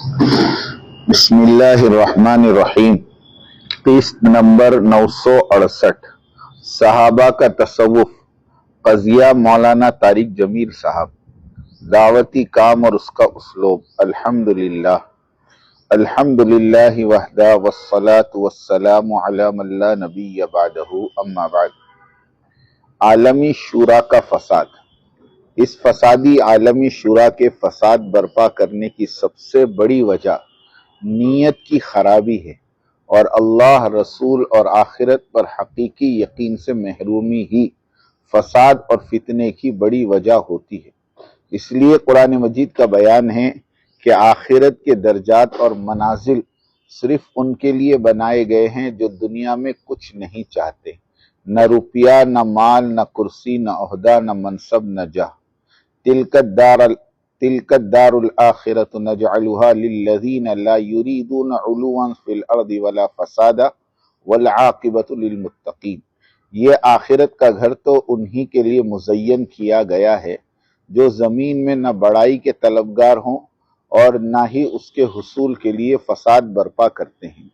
بسم اللہ الرحمن الرحیم۔ قسط نمبر 968 صحابہ کا تصوف، قضیہ مولانا طارق جمیل صاحب۔ دعوتی کام اور اس کا اسلوب۔ الحمدللہ وحدہ والصلاة والسلام علی من لا نبی بعدہ، اما بعد۔ عالمی شورا کا فساد۔ اس فسادی عالمی شورا کے فساد برپا کرنے کی سب سے بڑی وجہ نیت کی خرابی ہے، اور اللہ، رسول اور آخرت پر حقیقی یقین سے محرومی ہی فساد اور فتنے کی بڑی وجہ ہوتی ہے۔ اس لیے قرآن مجید کا بیان ہے کہ آخرت کے درجات اور منازل صرف ان کے لیے بنائے گئے ہیں جو دنیا میں کچھ نہیں چاہتے، نہ روپیہ، نہ مال، نہ کرسی، نہ عہدہ، نہ منصب، نہ جاہ۔ تلک الدار الآخرۃ نجعلها للذین لا یریدون علوا فی الارض ولا فسادا والعاقبۃ للمتقین۔ یہ آخرت کا گھر تو انہی کے لیے مزین کیا گیا ہے جو زمین میں نہ بڑائی کے طلبگار ہوں اور نہ ہی اس کے حصول کے لیے فساد برپا کرتے ہیں۔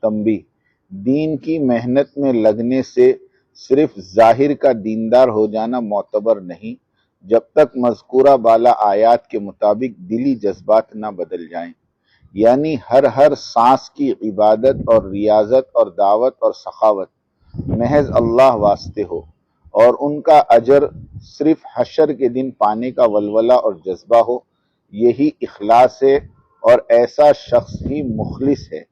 تنبیہ: دین کی محنت میں لگنے سے صرف ظاہر کا دیندار ہو جانا معتبر نہیں، جب تک مذکورہ بالا آیات کے مطابق دلی جذبات نہ بدل جائیں، یعنی ہر سانس کی عبادت اور ریاضت اور دعوت اور سخاوت محض اللہ واسطے ہو، اور ان کا اجر صرف حشر کے دن پانے کا ولولہ اور جذبہ ہو۔ یہی اخلاص ہے، اور ایسا شخص ہی مخلص ہے،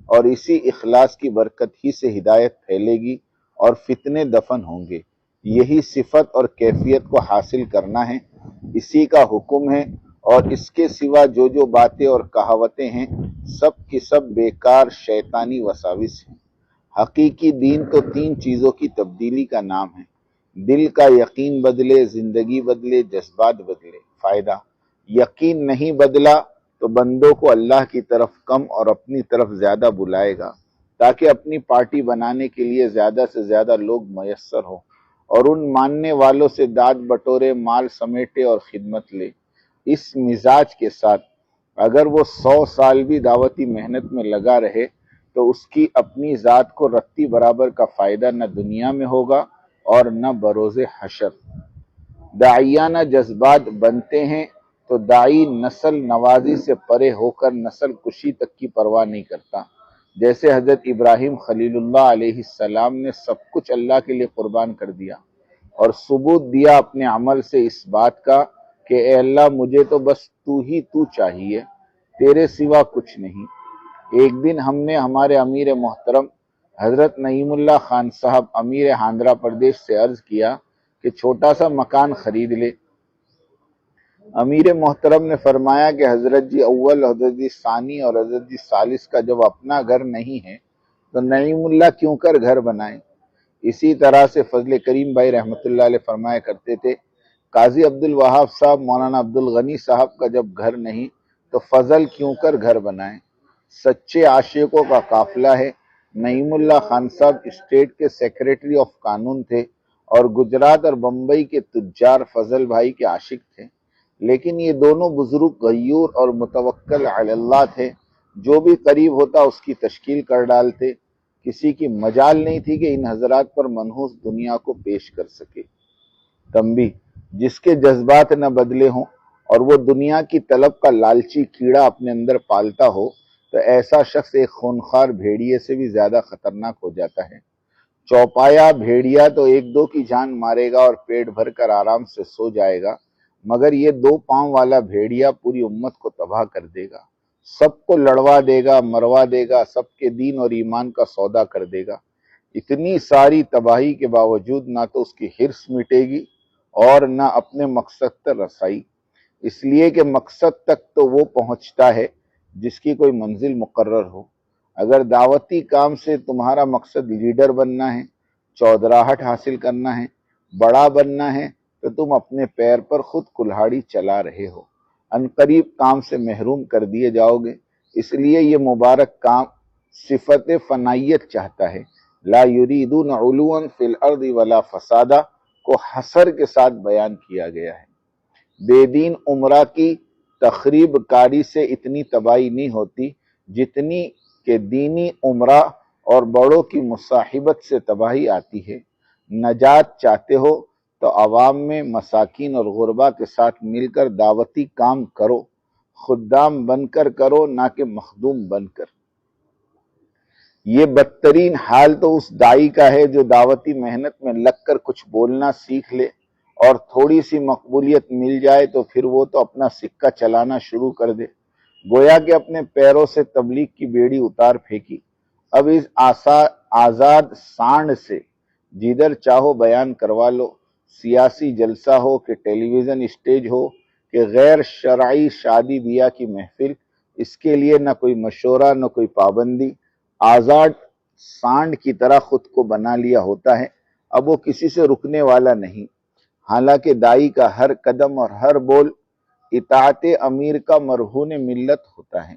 اور اسی اخلاص کی برکت ہی سے ہدایت پھیلے گی اور فتنے دفن ہوں گے۔ یہی صفت اور کیفیت کو حاصل کرنا ہے، اسی کا حکم ہے، اور اس کے سوا جو باتیں اور کہاوتیں ہیں سب کی سب بیکار شیطانی وساوس ہیں۔ حقیقی دین تو 3 چیزوں کی تبدیلی کا نام ہے: دل کا یقین بدلے، زندگی بدلے، جذبات بدلے۔ فائدہ: یقین نہیں بدلا تو بندوں کو اللہ کی طرف کم اور اپنی طرف زیادہ بلائے گا، تاکہ اپنی پارٹی بنانے کے لیے زیادہ سے زیادہ لوگ میسر ہوں، اور ان ماننے والوں سے داد بٹورے، مال سمیٹے اور خدمت لے۔ اس مزاج کے ساتھ اگر وہ 100 سال بھی دعوتی محنت میں لگا رہے تو اس کی اپنی ذات کو رتی برابر کا فائدہ نہ دنیا میں ہوگا اور نہ بروز حشر۔ داعیانہ جذبات بنتے ہیں تو داعی نسل نوازی سے پرے ہو کر نسل کشی تک کی پرواہ نہیں کرتا۔ جیسے حضرت ابراہیم خلیل اللہ علیہ السلام نے سب کچھ اللہ کے لیے قربان کر دیا اور ثبوت دیا اپنے عمل سے اس بات کا کہ اے اللہ، مجھے تو بس تو چاہیے، تیرے سوا کچھ نہیں۔ ایک دن ہم نے ہمارے امیر محترم حضرت نعیم اللہ خان صاحب امیر آندھرا پردیش سے عرض کیا کہ چھوٹا سا مکان خرید لے۔ امیر محترم نے فرمایا کہ حضرت جی اول، حضرت جی ثانی اور حضرت جی ثالث کا جب اپنا گھر نہیں ہے تو نعیم اللہ کیوں کر گھر بنائیں۔ اسی طرح سے فضل کریم بھائی رحمۃ اللہ علیہ فرمایا کرتے تھے، قاضی عبد الوہاب صاحب، مولانا عبد الغنی صاحب کا جب گھر نہیں تو فضل کیوں کر گھر بنائیں۔ سچے عاشقوں کا قافلہ ہے۔ نعیم اللہ خان صاحب اسٹیٹ کے سیکریٹری آف قانون تھے اور گجرات اور بمبئی کے تجار فضل بھائی کے عاشق تھے، لیکن یہ دونوں بزرگ غیور اور متوکل علی اللہ تھے، جو بھی قریب ہوتا اس کی تشکیل کر ڈالتے۔ کسی کی مجال نہیں تھی کہ ان حضرات پر منحوس دنیا کو پیش کر سکے۔ تنبیہ: جس کے جذبات نہ بدلے ہوں اور وہ دنیا کی طلب کا لالچی کیڑا اپنے اندر پالتا ہو تو ایسا شخص ایک خونخوار بھیڑیے سے بھی زیادہ خطرناک ہو جاتا ہے۔ چوپایا بھیڑیا تو 1-2 کی جان مارے گا اور پیٹ بھر کر آرام سے سو جائے گا، مگر یہ 2 پاؤں والا بھیڑیا پوری امت کو تباہ کر دے گا، سب کو لڑوا دے گا، مروا دے گا، سب کے دین اور ایمان کا سودا کر دے گا۔ اتنی ساری تباہی کے باوجود نہ تو اس کی حرص مٹے گی اور نہ اپنے مقصد تک رسائی، اس لیے کہ مقصد تک تو وہ پہنچتا ہے جس کی کوئی منزل مقرر ہو۔ اگر دعوتی کام سے تمہارا مقصد لیڈر بننا ہے، چودراہٹ حاصل کرنا ہے، بڑا بننا ہے، تو تم اپنے پیر پر خود کلہاڑی چلا رہے ہو، عنقریب کام سے محروم کر دیے جاؤ گے۔ اس لیے یہ مبارک کام صفت فنائیت چاہتا ہے۔ لا یریدون علوا فی الارض ولا فسادا کو حصر کے ساتھ بیان کیا گیا ہے۔ بے دین عمرہ کی تخریب کاری سے اتنی تباہی نہیں ہوتی جتنی کہ دینی عمرہ اور بڑوں کی مصاحبت سے تباہی آتی ہے۔ نجات چاہتے ہو تو عوام میں مساکین اور غربا کے ساتھ مل کر دعوتی کام کرو، خدام بن کر کرو نہ کہ مخدوم بن کر۔ یہ بدترین حال تو اس داعی کا ہے جو دعوتی محنت میں لگ کر کچھ بولنا سیکھ لے اور تھوڑی سی مقبولیت مل جائے تو پھر وہ تو اپنا سکہ چلانا شروع کر دے، گویا کہ اپنے پیروں سے تبلیغ کی بیڑی اتار پھینکی۔ اب اس آزاد سانڈ سے جدھر چاہو بیان کروا لو، سیاسی جلسہ ہو کہ ٹیلی ویژن اسٹیج ہو کہ غیر شرعی شادی بیاہ کی محفل، اس کے لیے نہ کوئی مشورہ نہ کوئی پابندی۔ آزاد سانڈ کی طرح خود کو بنا لیا ہوتا ہے، اب وہ کسی سے رکنے والا نہیں۔ حالانکہ داعی کا ہر قدم اور ہر بول اطاعت امیر کا مرہون ملت ہوتا ہے۔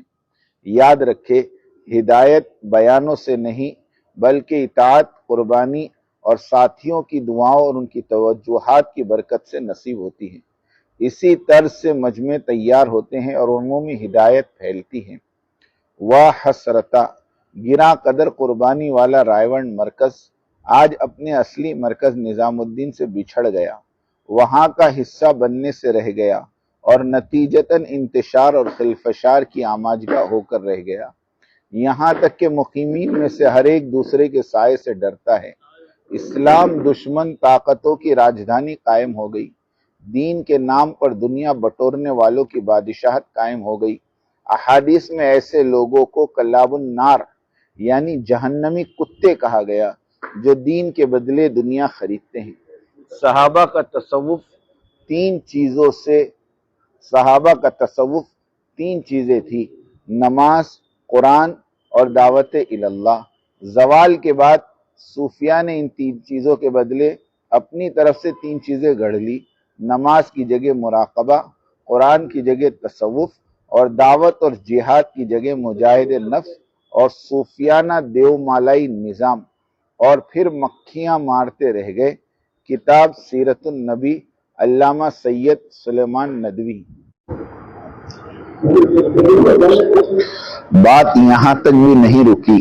یاد رکھے، ہدایت بیانوں سے نہیں بلکہ اطاعت، قربانی اور ساتھیوں کی دعاؤں اور ان کی توجہات کی برکت سے نصیب ہوتی ہے۔ اسی طرز سے مجمع تیار ہوتے ہیں اور عمومی ہدایت پھیلتی ہے۔ واہ حسرتا، گراں قدر قربانی والا رائیونڈ مرکز آج اپنے اصلی مرکز نظام الدین سے بچھڑ گیا، وہاں کا حصہ بننے سے رہ گیا اور نتیجتاً انتشار اور خلفشار کی آماجگاہ ہو کر رہ گیا۔ یہاں تک کہ مقیمین میں سے ہر ایک دوسرے کے سائے سے ڈرتا ہے۔ اسلام دشمن طاقتوں کی راجدھانی قائم ہو گئی، دین کے نام پر دنیا بٹورنے والوں کی بادشاہت قائم ہو گئی۔ احادیث میں ایسے لوگوں کو کلاب النار یعنی جہنمی کتے کہا گیا جو دین کے بدلے دنیا خریدتے ہیں۔ صحابہ کا تصوف تین چیزیں تھی: نماز، قرآن اور دعوت اللہ۔ زوال کے بعد صوفیہ نے ان تین چیزوں کے بدلے اپنی طرف سے تین چیزیں گھڑ لی: نماز کی جگہ مراقبہ، قرآن کی جگہ تصوف اور دعوت اور جہاد کی جگہ مجاہد نفس اور صوفیانہ دیو مالائی نظام، اور پھر مکھیاں مارتے رہ گئے۔ کتاب سیرت النبی، علامہ سید سلیمان ندوی۔ بات یہاں تک بھی نہیں رکی،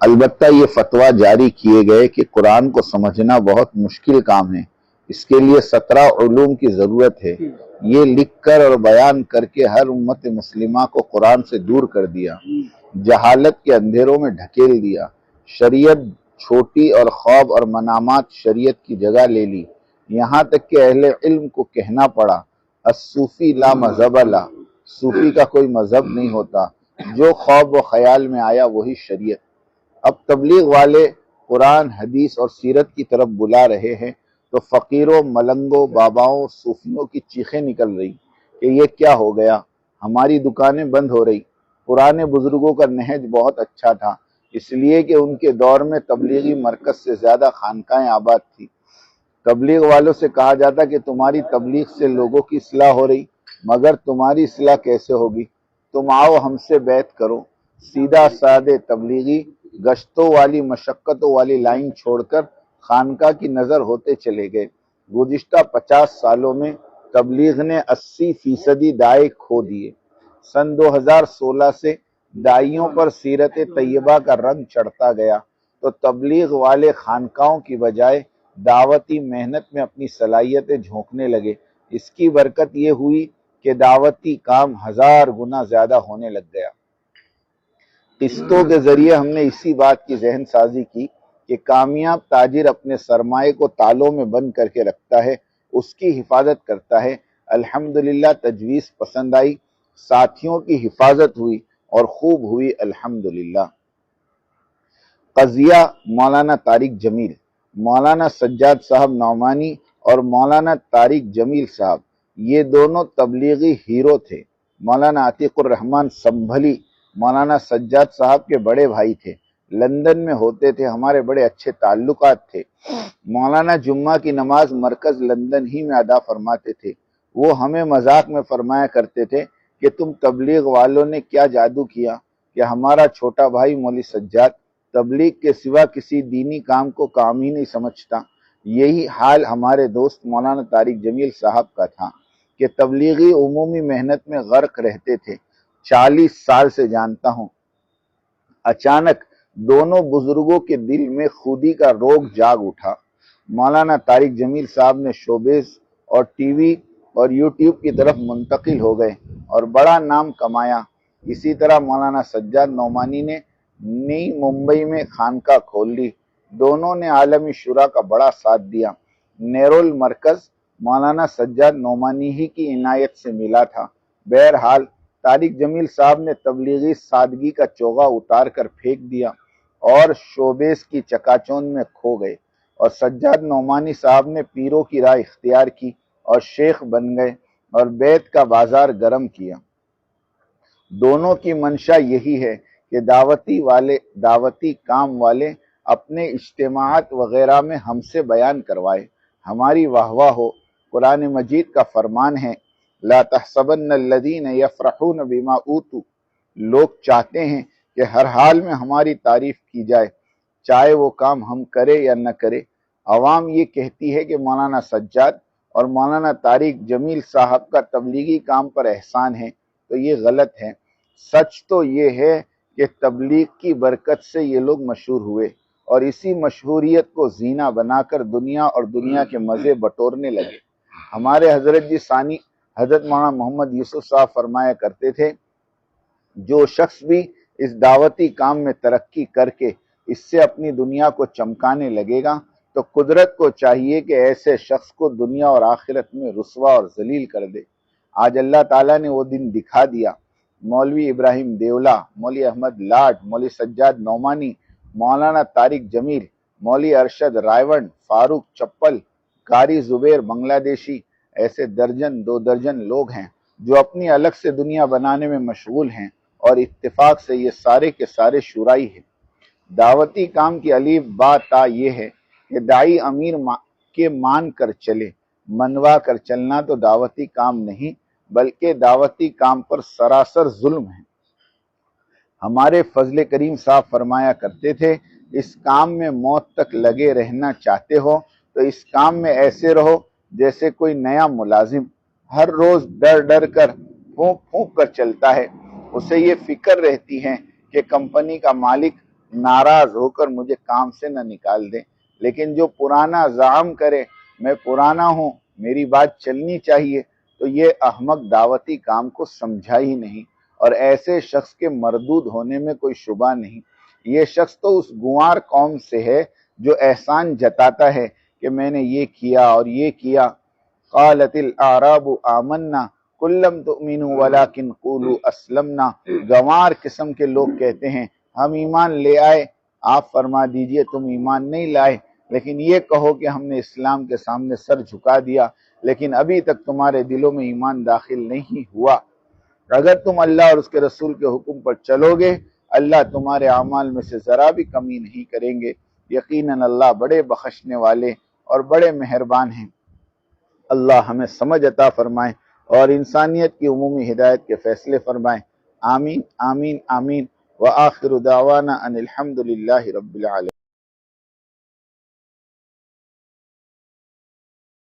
البتہ یہ فتویٰ جاری کیے گئے کہ قرآن کو سمجھنا بہت مشکل کام ہے، اس کے لیے 17 علوم کی ضرورت ہے۔ یہ لکھ کر اور بیان کر کے ہر امت مسلمہ کو قرآن سے دور کر دیا، جہالت کے اندھیروں میں دھکیل دیا، شریعت چھوٹی اور خواب اور منامات شریعت کی جگہ لے لی، یہاں تک کہ اہل علم کو کہنا پڑا الصوفی لا مذہب لا، صوفی کا کوئی مذہب نہیں ہوتا، جو خواب و خیال میں آیا وہی شریعت۔ اب تبلیغ والے قرآن، حدیث اور سیرت کی طرف بلا رہے ہیں تو فقیروں، ملنگوں، باباؤں، صوفیوں کی چیخیں نکل رہی کہ یہ کیا ہو گیا، ہماری دکانیں بند ہو رہی۔ پرانے بزرگوں کا نہج بہت اچھا تھا، اس لیے کہ ان کے دور میں تبلیغی مرکز سے زیادہ خانقاہیں آباد تھی۔ تبلیغ والوں سے کہا جاتا کہ تمہاری تبلیغ سے لوگوں کی اصلاح ہو رہی، مگر تمہاری اصلاح کیسے ہوگی؟ تم آؤ ہم سے بیعت کرو۔ سیدھا سادے تبلیغی گشتوں والی، مشقتوں والی لائن چھوڑ کر خانقاہ کی نظر ہوتے چلے گئے۔ گزشتہ 50 سالوں میں تبلیغ نے 80% داعی کھو دیے۔ سن 2016 سے داعیوں پر سیرت طیبہ کا رنگ چڑھتا گیا تو تبلیغ والے خانقاہوں کی بجائے دعوتی محنت میں اپنی صلاحیتیں جھونکنے لگے۔ اس کی برکت یہ ہوئی کہ دعوتی کام 1000 گنا زیادہ ہونے لگ گیا۔ قسطوں کے ذریعے ہم نے اسی بات کی ذہن سازی کی کہ کامیاب تاجر اپنے سرمایے کو تالوں میں بند کر کے رکھتا ہے، اس کی حفاظت کرتا ہے۔ الحمدللہ تجویز پسند آئی، ساتھیوں کی حفاظت ہوئی اور خوب ہوئی الحمدللہ۔ قضیہ مولانا طارق جمیل، مولانا سجاد صاحب نعمانی اور مولانا طارق جمیل صاحب یہ دونوں تبلیغی ہیرو تھے۔ مولانا عتیق الرحمن سنبھلی مولانا سجاد صاحب کے بڑے بھائی تھے، لندن میں ہوتے تھے، ہمارے بڑے اچھے تعلقات تھے۔ مولانا جمعہ کی نماز مرکز لندن ہی میں ادا فرماتے تھے۔ وہ ہمیں مذاق میں فرمایا کرتے تھے کہ تم تبلیغ والوں نے کیا جادو کیا کہ ہمارا چھوٹا بھائی مولوی سجاد تبلیغ کے سوا کسی دینی کام کو کام ہی نہیں سمجھتا۔ یہی حال ہمارے دوست مولانا طارق جمیل صاحب کا تھا کہ تبلیغی عمومی محنت میں غرق رہتے تھے، 40 سال سے جانتا ہوں۔ اچانک دونوں بزرگوں کے دل میں خودی کا روگ جاگ اٹھا۔ مولانا طارق جمیل صاحب نے شوبز اور ٹی وی اور یوٹیوب کی طرف منتقل ہو گئے اور بڑا نام کمایا۔ اسی طرح مولانا سجاد نعمانی نے نئی ممبئی میں خانقاہ کھول لی۔ دونوں نے عالمی شورا کا بڑا ساتھ دیا۔ نیرول مرکز مولانا سجاد نعمانی ہی کی عنایت سے ملا تھا۔ بہرحال طارق جمیل صاحب نے تبلیغی سادگی کا چوغا اتار کر پھینک دیا اور شوبیز کی چکاچوند میں کھو گئے، اور سجاد نعمانی صاحب نے پیروں کی راہ اختیار کی اور شیخ بن گئے اور بیت کا بازار گرم کیا۔ دونوں کی منشا یہی ہے کہ دعوتی کام والے اپنے اجتماعات وغیرہ میں ہم سے بیان کروائے، ہماری واہ واہ ہو۔ قرآن مجید کا فرمان ہے، لا تحسبن الذین یفرحون بما اوتوا، لوگ چاہتے ہیں کہ ہر حال میں ہماری تعریف کی جائے، چاہے وہ کام ہم کرے یا نہ کرے۔ عوام یہ کہتی ہے کہ مولانا سجاد اور مولانا طارق جمیل صاحب کا تبلیغی کام پر احسان ہے، تو یہ غلط ہے۔ سچ تو یہ ہے کہ تبلیغ کی برکت سے یہ لوگ مشہور ہوئے اور اسی مشہوریت کو زینہ بنا کر دنیا اور دنیا کے مزے بٹورنے لگے۔ ہمارے حضرت جی ثانی حضرت مولانا محمد یوسف صاحب فرمایا کرتے تھے، جو شخص بھی اس دعوتی کام میں ترقی کر کے اس سے اپنی دنیا کو چمکانے لگے گا تو قدرت کو چاہیے کہ ایسے شخص کو دنیا اور آخرت میں رسوا اور ذلیل کر دے۔ آج اللہ تعالیٰ نے وہ دن دکھا دیا۔ مولوی ابراہیم دیولا، مولوی احمد لاڈ، مولوی سجاد نعمانی، مولانا طارق جمیل، مولوی ارشد رائیونڈ، فاروق چپل، قاری زبیر بنگلہ دیشی، ایسے درجن 2 درجن لوگ ہیں جو اپنی الگ سے دنیا بنانے میں مشغول ہیں، اور اتفاق سے یہ سارے کے سارے شورائی ہیں۔ دعوتی کام کی الف با تا یہ ہے کہ داعی امیر کے مان کر چلے، منوا کر چلنا تو دعوتی کام نہیں بلکہ دعوتی کام پر سراسر ظلم ہے۔ ہمارے فضل کریم صاحب فرمایا کرتے تھے، اس کام میں موت تک لگے رہنا چاہتے ہو تو اس کام میں ایسے رہو جیسے کوئی نیا ملازم ہر روز ڈر ڈر کر پھونک پھونک کر چلتا ہے۔ اسے یہ فکر رہتی ہے کہ کمپنی کا مالک ناراض ہو کر مجھے کام سے نہ نکال دے، لیکن جو پرانا زعم کرے میں پرانا ہوں، میری بات چلنی چاہیے، تو یہ احمق دعوتی کام کو سمجھا ہی نہیں، اور ایسے شخص کے مردود ہونے میں کوئی شبہ نہیں۔ یہ شخص تو اس گنوار قوم سے ہے جو احسان جتاتا ہے کہ میں نے یہ کیا اور یہ کیا۔ قالت الاعراب آمنا قل لم تؤمنوا ولکن قولوا اسلمنا، گنوار قسم کے لوگ کہتے ہیں ہم ایمان لے آئے، آپ فرما دیجئے تم ایمان نہیں لائے، لیکن یہ کہو کہ ہم نے اسلام کے سامنے سر جھکا دیا، لیکن ابھی تک تمہارے دلوں میں ایمان داخل نہیں ہوا۔ اگر تم اللہ اور اس کے رسول کے حکم پر چلو گے، اللہ تمہارے اعمال میں سے ذرا بھی کمی نہیں کریں گے۔ یقیناً اللہ بڑے بخشنے والے اور بڑے مہربان ہیں۔ اللہ ہمیں سمجھ عطا فرمائے اور انسانیت کی عمومی ہدایت کے فیصلے فرمائے۔ آمین آمین آمین۔ وآخر دعوانا ان الحمد للہ رب العالمین۔